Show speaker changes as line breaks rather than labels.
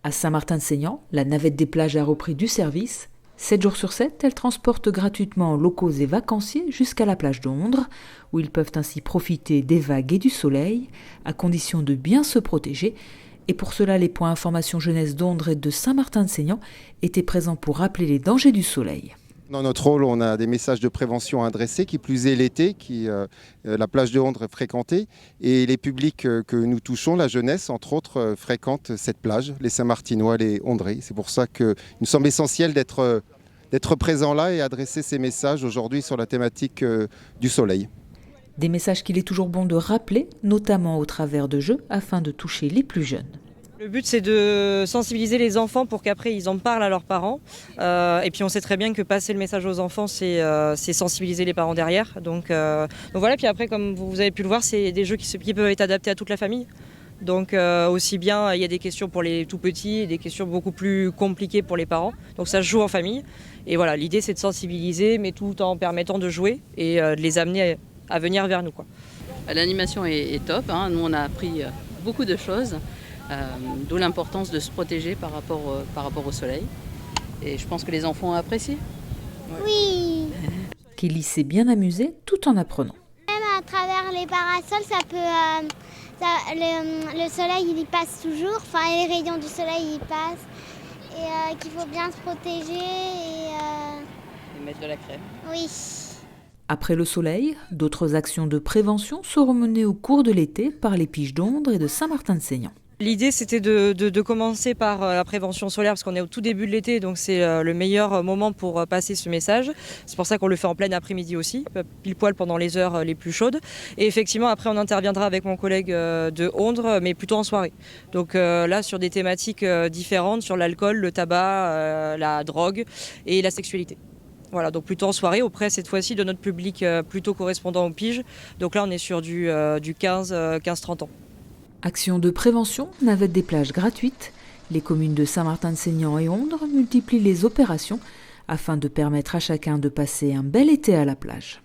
À Saint-Martin-de-Seignan, la navette des plages a repris du service. 7 jours sur 7, elle transporte gratuitement locaux et vacanciers jusqu'à la plage d'Ondres, où ils peuvent ainsi profiter des vagues et du soleil, à condition de bien se protéger. Et pour cela, les points information jeunesse d'Ondres et de Saint-Martin-de-Seignan étaient présents pour rappeler les dangers du soleil.
Dans notre rôle, on a des messages de prévention à adresser, qui plus est l'été, la plage de Ondres est fréquentée. Et les publics que nous touchons, la jeunesse, entre autres, fréquentent cette plage, les Saint-Martinois, les Ondrais. C'est pour ça qu'il nous semble essentiel d'être présent là et adresser ces messages aujourd'hui sur la thématique du soleil.
Des messages qu'il est toujours bon de rappeler, notamment au travers de jeux, afin de toucher les plus jeunes.
Le but, c'est de sensibiliser les enfants pour qu'après ils en parlent à leurs parents. Et puis on sait très bien que passer le message aux enfants, c'est sensibiliser les parents derrière. Donc voilà, puis après, comme vous avez pu le voir, c'est des jeux qui peuvent être adaptés à toute la famille. Donc aussi bien, il y a des questions pour les tout petits et des questions beaucoup plus compliquées pour les parents. Donc ça se joue en famille. Et voilà, l'idée, c'est de sensibiliser, mais tout en permettant de jouer et de les amener à venir vers nous, quoi.
L'animation est top, hein. Nous, on a appris beaucoup de choses. D'où l'importance de se protéger par rapport au soleil. Et je pense que les enfants ont apprécié.
Ouais. Oui.
Kelly s'est bien amusée tout en apprenant.
Même à travers les parasols, le soleil il y passe toujours, enfin les rayons du soleil y passent. Et qu'il faut bien se protéger
Et mettre de la crème.
Oui.
Après le soleil, d'autres actions de prévention seront menées au cours de l'été par les piges d'Ondres et de Saint-Martin-de-Seignan.
L'idée, c'était de commencer par la prévention solaire, parce qu'on est au tout début de l'été, donc c'est le meilleur moment pour passer ce message. C'est pour ça qu'on le fait en plein après-midi aussi, pile poil pendant les heures les plus chaudes. Et effectivement, après, on interviendra avec mon collègue de Ondres, mais plutôt en soirée. Donc là, sur des thématiques différentes, sur l'alcool, le tabac, la drogue et la sexualité. Voilà, donc plutôt en soirée, auprès cette fois-ci de notre public plutôt correspondant aux piges. Donc là, on est sur du 15-30 ans.
Action de prévention, navette des plages gratuites. Les communes de Saint-Martin-de-Seignan et Ondres multiplient les opérations afin de permettre à chacun de passer un bel été à la plage.